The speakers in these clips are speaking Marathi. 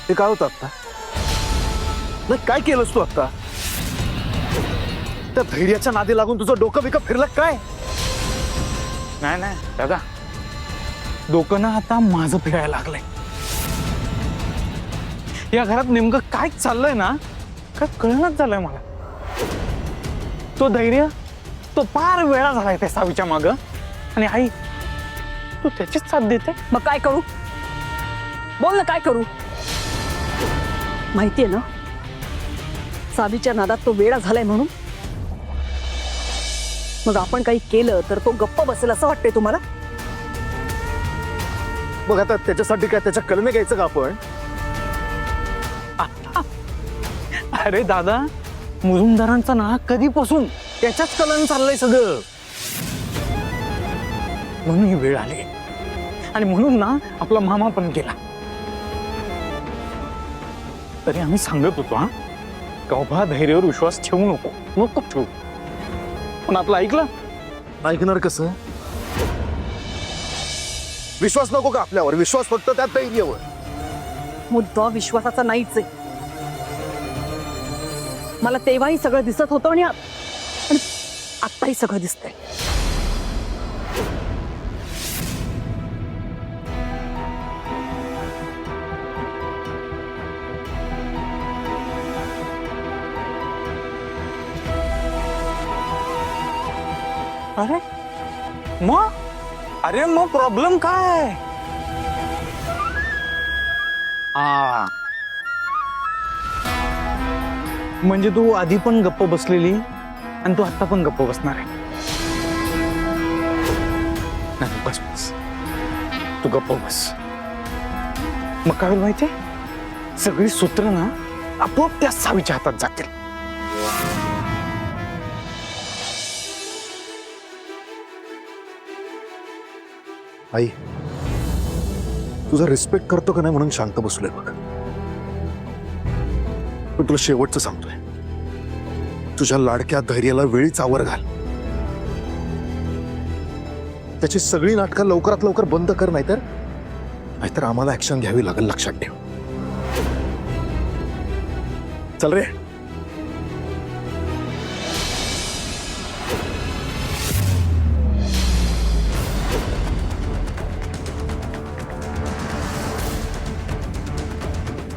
हे काय होतं आता? नाही काय केलंस तू आता? त्या धैर्याच्या नादी लागून तुझं डोकं बिकं फिरलं काय? नाही नाही दादा, डोकं ना आता माझं फिरायला लागलंय. या घरात नेमकं काय चाललंय ना, काय कळणच झालंय मला. तो धैर्य तो फार वेळा झालाय त्या सावीच्या माग, आणि आई तू त्याचीच साथ देते. मग काय करू? बोल ना, काय करू? माहितीये ना सावीच्या नादात तो वेडा झालाय म्हणून. मग आपण काही केलं तर तो गप्प बसेल असं वाटतंय तुम्हाला? मग आता त्याच्यासाठी काय त्याच्या कलमे घ्यायचं का आपण? अरे दादा, मुजुमदारांचा ना कधीपासून त्याच्याच कलन चाललंय सगळं. म्हणून ही वेळ आली, आणि म्हणून ना आपला मामा पण गेला. तरी आम्ही सांगत होतो, हा कौभा धैर्यावर विश्वास ठेवू नको, नको ठेवू. पण आपलं ऐकलं? ऐकणार कसं? विश्वास नको का आपल्यावर? विश्वास फक्त त्या धैर्यावर. मुद्दा विश्वासाचा नाहीच आहे. मला तेव्हाही सगळं दिसत होतं आणि आत्ताही सगळं दिसतंय. अरे मग प्रॉब्लेम काय? म्हणजे तू आधी पण गप्प बसलेली आणि तू आता पण गप्प बसणार आहे. नाही बस बस, तू गप्प बस. मग काय होईल माहितीये, सगळी सूत्र ना आपोआप त्या सावीच्या हातात जातील. आई, तुझा रिस्पेक्ट करतो का नाही म्हणून शांत बसलोय बघ. पण तुला शेवटचं सांगतोय, तुझ्या लाडक्या धैर्याला वेळीच आवर घाल. त्याची सगळी नाटकं लवकरात लवकर बंद कर, नाहीतर आम्हाला ऍक्शन घ्यावी लागेल, लक्षात ठेव. चल रे.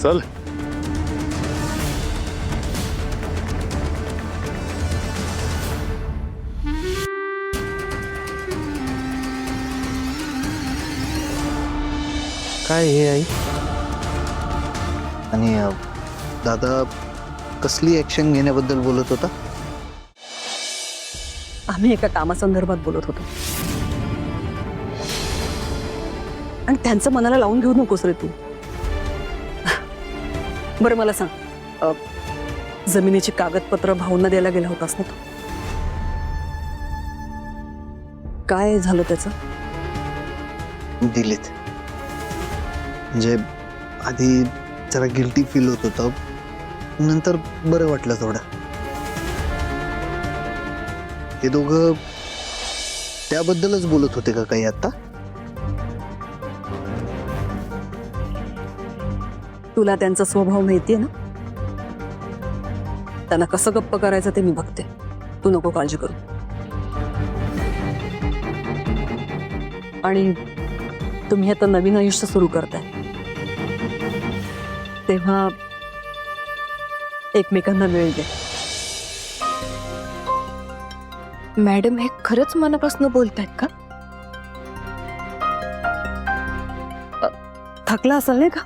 चल. काय हे आई? आणि दादा कसली ऍक्शन घेण्याबद्दल बोलत होता? आम्ही एका कामासंदर्भात बोलत होतो. आणि त्यांचं मनाला लावून घेऊ नकोस रे तू. बरं मला सांग, जमिनीची कागदपत्र भाऊंना द्यायला गेला होतास ना तू? काय झालं त्याचं? दिलेत. म्हणजे आधी जरा गिल्टी फील होत होतं, नंतर बरं वाटलं थोडं. हे दोघं त्याबद्दलच बोलत होते का काही आता? तुला त्यांचा स्वभाव माहितीये ना, त्यांना कसं गप्प करायचं ते मी बघते. तू नको काळजी करू. आणि तुम्ही आता नवीन आयुष्य सुरू करताय, तेव्हा एकमेकांना वेळ द्या. मॅडम हे खरंच मनापासून बोलतायत का? थकला असाल नाही का?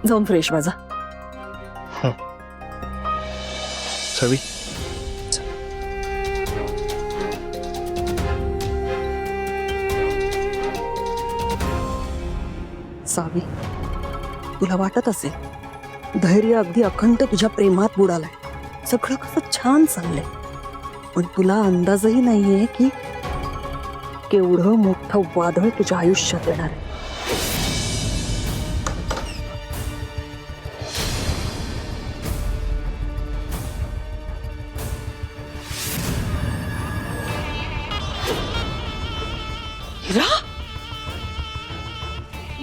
जाऊन फ्रेश व्हा जा. सावी, सावी, तुला वाटत असेल धैर्य अगदी अखंड तुझ्या प्रेमात बुडालाय, सगळं कसं छान चाललंय, पण तुला अंदाजही नाहीये की केवढं मोठं वादळ तुझ्या आयुष्यात येणार आहे.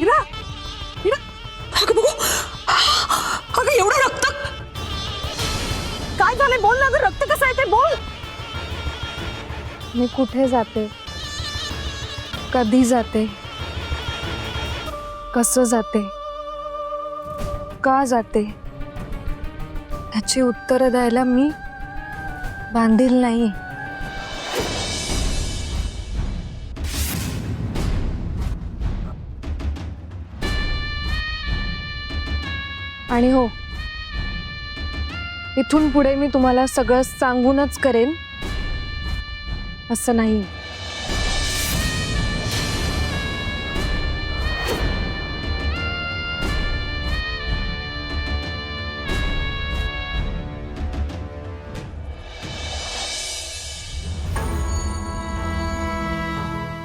हिरा हिरा अगं बघू अगं एवढं रक्त काय झालंय बोल ना अगं रक्त कसं आहे ते बोल. मी कुठे जाते, कधी जाते, कसं जाते, का जाते, ह्याची उत्तरं द्यायला मी बांधील नाही. आणि हो, इथून पुढे मी तुम्हाला सगळं सांगूनच करेन असं नाही.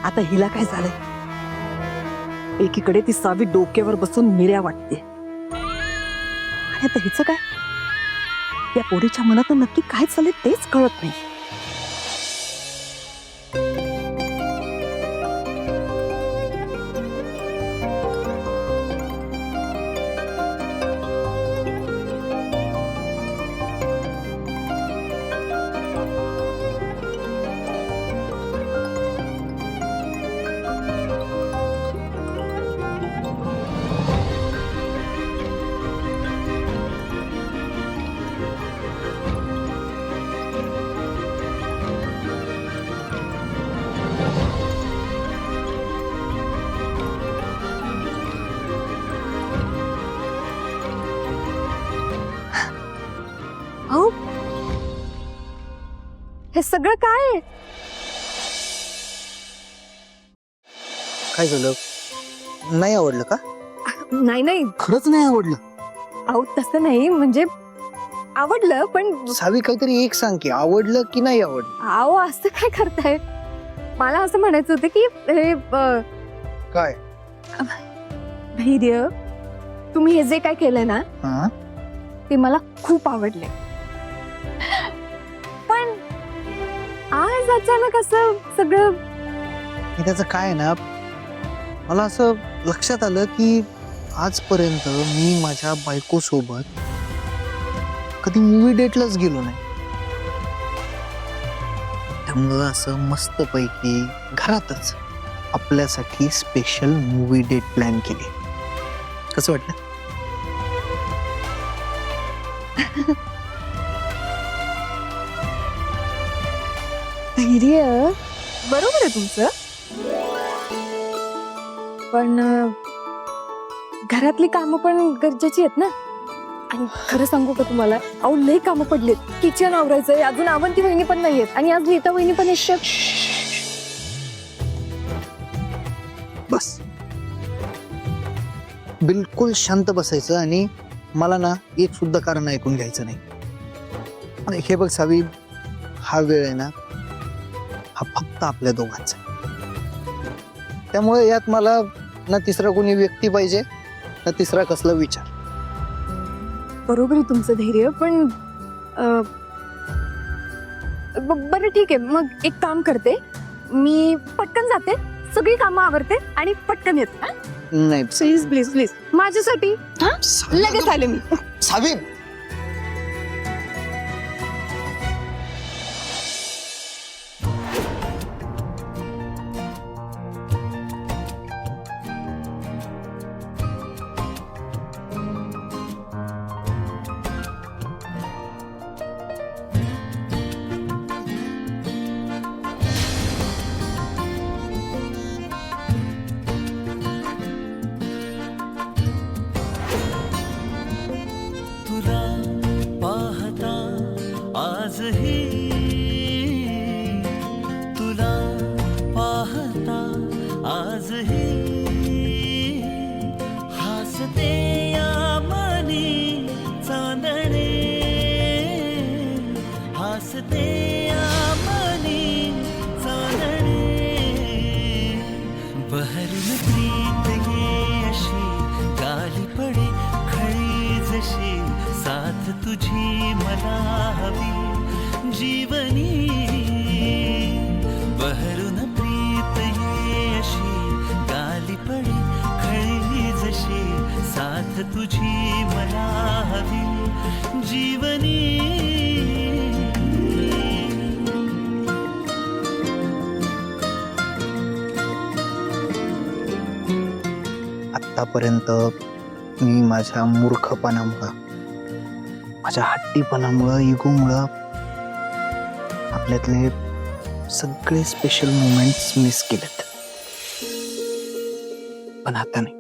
आता हिला काय झालंय. एकीकडे ती सावी डोक्यावर बसून मिऱ्या वाटते आणि आता हिचं काय. या पोरीच्या मनात नक्की काय चाललंय तेच कळत नाही. अहो, हे सगळं काय आहे? काय झालं? नाही आवडलं का? नाही नाही, खरंच नाही आवडलं? अहो तसं नाही, म्हणजे आवडलं पण सावी काहीतरी एक सांग की आवडलं की नाही आवडलं. अहो असं काय करताय. मला असं म्हणायचं होतं की हे काय? धैर्य, तुम्ही हे जे काय केलंय ना हा ते मला खूप आवडले. पण आज अचानक असं सगळं हे त्याचं काय आहे ना, मला असं लक्षात आलं की आजपर्यंत मी माझ्या बायको सोबत कधी मूवी डेटलाच गेलो नाही. त्यामुळं असं मस्तपैकी घरातच आपल्यासाठी स्पेशल मूवी डेट प्लॅन केली. कसं वाटलं? धैर्य बरोबर आहे तुमचं, पण घरातली कामं पण गरजेची आहेत ना. आणि खरं सांगू का तुम्हाला, अहो लई कामं पडलीत. किचन आवरायचंय, अजून अवंती वहिनी पण नाहीयेत आणि आज नीता वहिनी पण येतात. बस बिलकुल शांत बसायचं आणि मला ना एक सुद्धा कारण ऐकून घ्यायचं नाही. आणि हे बघ सावी, हा वेळ आहे ना, हा फक्त आपल्या दोघांचा आहे. त्यामुळे यात मला ना तिसरा कोणी व्यक्ती पाहिजे ना तिसरा कसला विचार. बरोबर आहे तुमचं धैर्य, पण बरं ठीक आहे, मग एक काम करते, मी पटकन जाते, सगळी कामं आवरते आणि पटकन येते. हा? नाही प्लीज प्लीज प्लीज माझ्यासाठी. हा लगेच आले मी. सावी, तुला पाहता आजही, तुला पाहता आजही हसते या मनी चांदणे, हसते या मनी चांदणे. बहरून प्रीत ये अशी गाली पडे खळी जशी, साथ तुझी मला हवी जीवनी. बहरून प्रीत ये अशी गाली पडे खळी साथ तुझी मला हवी जीवनी आतापर्यंत मी माझ्या मूर्खपणामुळं, माझ्या हट्टीपणामुळं, इगोमुळं आपल्यातले सगळे स्पेशल मोमेंट्स मिस केलेत. पण आता नाही.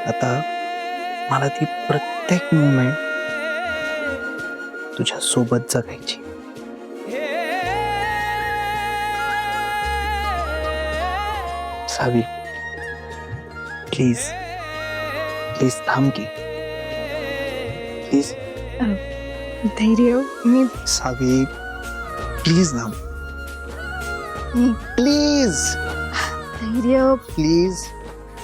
आता मला ती प्रत्येक मोमेंट तुझ्या सोबत जगायची. सावी, प्लीज प्लीज थांब की. प्लीज धैर्य, मी सावी, प्लीज ना. प्लीज धैर्य. प्लीज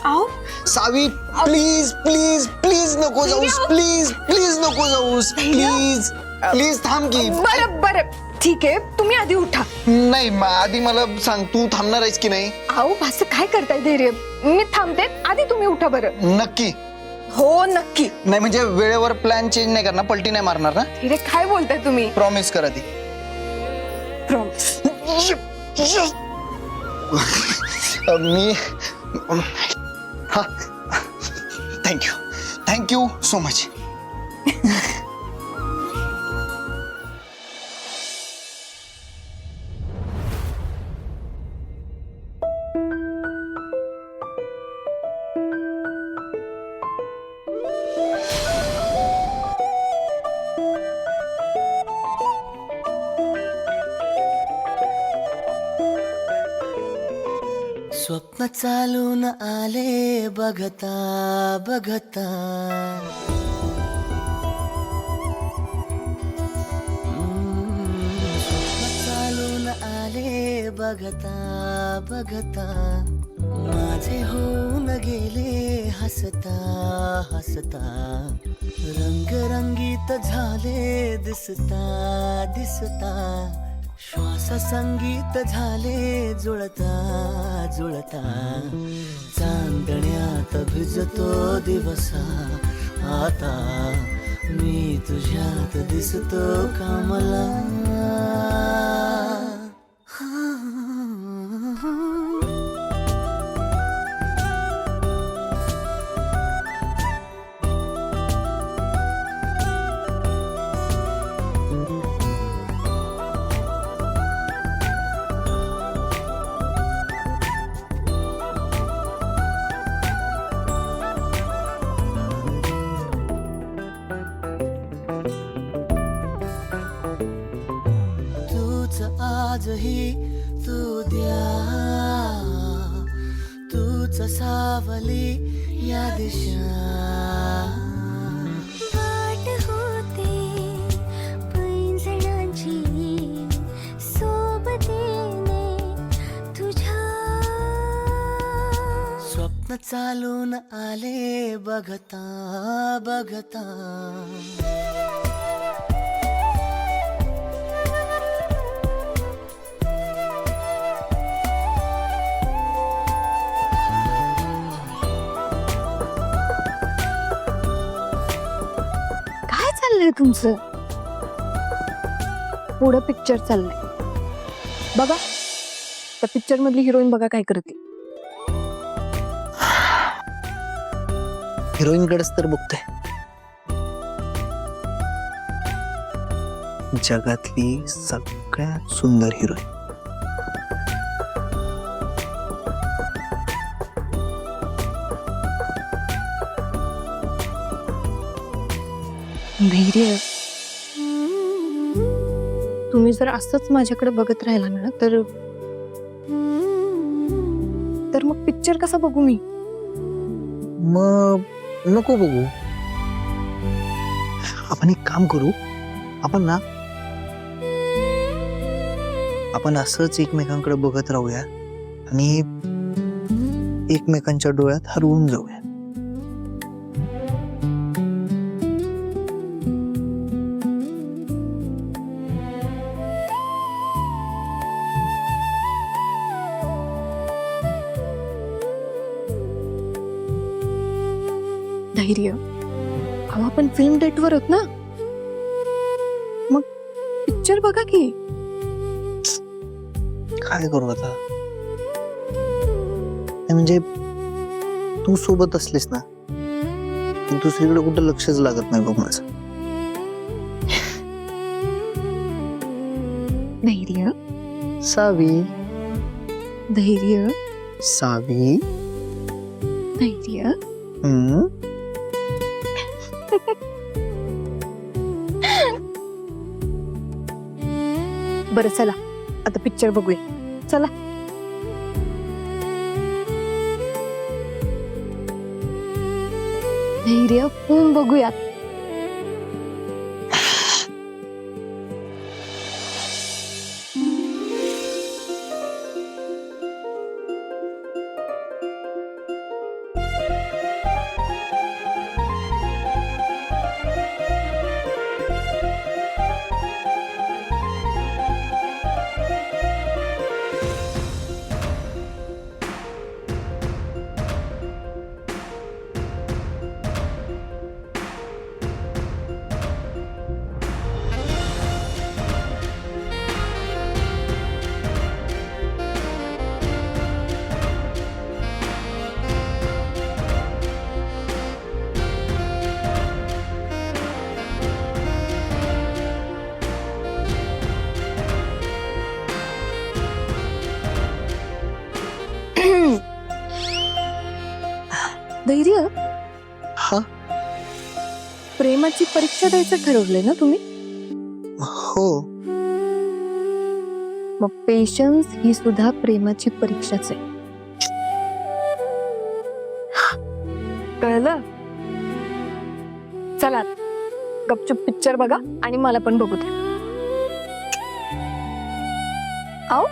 आओ सावी, प्लीज प्लीज प्लीज नको जाऊस. प्लीज प्लीज नको जाऊस. प्लीज प्लीज थांब की. बरं बरं ठीक आहे, तुम्ही आधी उठा. नाही, आधी मला सांग, तू थांबणार आहेस की नाही? आओ असं काय करताय धैर्य, मी थांबते, आधी तुम्ही उठा बरं. नक्की? हो नक्की. नाही म्हणजे वेळेवर प्लॅन चेंज नाही करणार, पलटी नाही मारणार ना? धैर्य काय बोलताय तुम्ही? प्रॉमिस कर आधी. प्रॉमिस. मी हा, थँक्यू सो मच. स्वप्न चालून आले बघता बघता स्वप्न चालून आले बघता बघता माझे होऊन गेले हसता हसता रंगरंगीत झाले दिसता दिसता श्वास संगीत झाले जुळता जुळता चांदण्यात भिजतो दिवसा आता मी तुझ्यात दिसतो कामला. आजही तू द्या तूच सावली या दिशा वाट होते पैंजणांची सोबतीने तुझ्या स्वप्न चालून आले बघता बघता काय चाललंय तुमचं? पुढं पिक्चर चाललंय बघा. त्या पिक्चर मधली हिरोईन बघा काय करते. हिरोईन कडेच तर बघतोय. जगातली सगळ्यात सुंदर हिरोईन. धैर्य, तुम्ही जर असंच माझ्याकडे बघत राहिला ना तर मग पिक्चर कसा बघू मी? मग नको बघू. आपण एक काम करू, आपण असंच एकमेकांकडे बघत राहूया आणि एकमेकांच्या डोळ्यात हरवून जाऊया. धैर्य, अहो आपण फिल्म डेटवर आहोत ना, मग पिक्चर बघा की. काय करू आता? नाही म्हणजे तू सोबत असलीस ना, दुसरीकडे कुठं लक्षच लागत नाही बघ माझं. धैर्य, सावी, धैर्य, सावी. धैर्य. हम्म. बरं चला आता पिक्चर बघूया. चला. धैर्य, फिल्म बघूयात. धैर्य, हा. प्रेमाची परीक्षा द्यायचं ठरवलंय ना तुम्ही? हो. मग पेशन्स ही सुद्धा प्रेमाची परीक्षाच आहे. कळलं? चला गपचूप पिक्चर बघा आणि मला पण बघू द्या. आओ.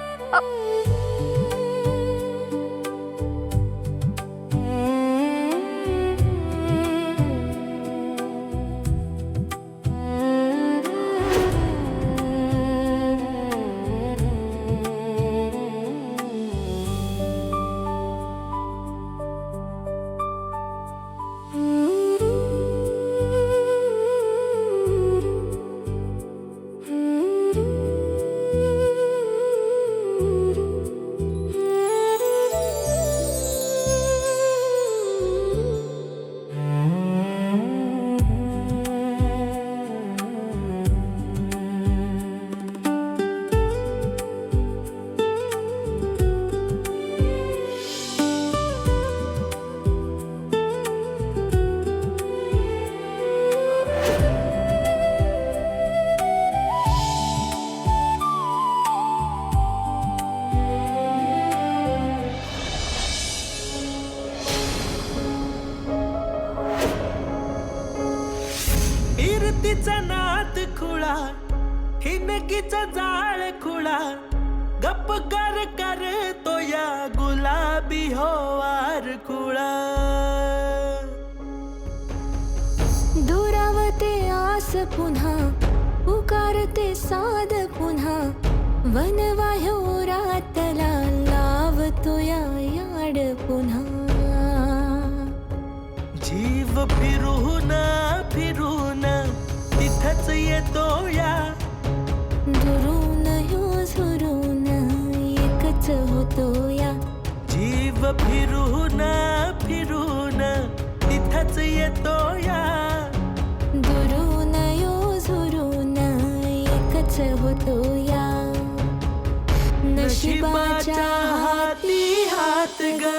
तिचा नाद खुळा, हिनकीचा जाळ खुळा, गप्प कर तो या गुलाबी होवार खुळा. दुरावते आस पुन्हा, पुकारते साद पुन्हा, वनवाह्योरातला लावतो या याड पुन्हा. जीव फिरून फिरून तिथंच येतो या, दुरून यो झुरून एकच होतो या. जीव फिरून फिरून तिथंच येतो या, दुरून यो झुरून एकच होतो या. नशिबाच्या हाती हात ग,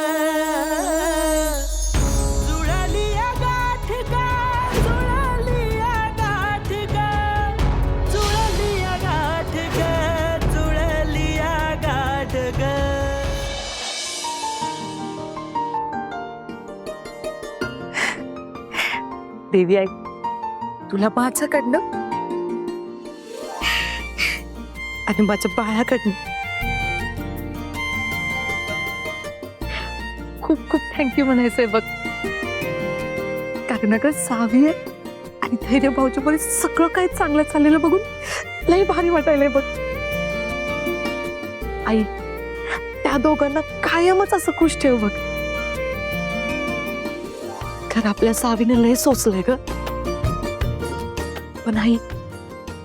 देवी ऐक, तुला माझ्याकडनं आणि माझ्या बाळाकडनं खूप खूप थँक्यू म्हणायचंय बघ. कारण अगं सावी आणि धैर्य भाऊच्यामुळे सगळं काही चांगलं चाललेलं बघून लई भारी वाटायलंय बघ. आई, त्या दोघांना कायमच असं खुश ठेव बघ. खरं आपल्या सावीने लय सोचलंय ग. पण आई,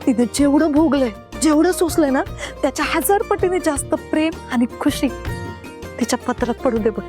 तिने जेवढं भोगलंय, जेवढं सोचलंय ना, त्याच्या 1000 पटीने जास्त प्रेम आणि खुशी तिच्या पत्रात पडू दे बघ.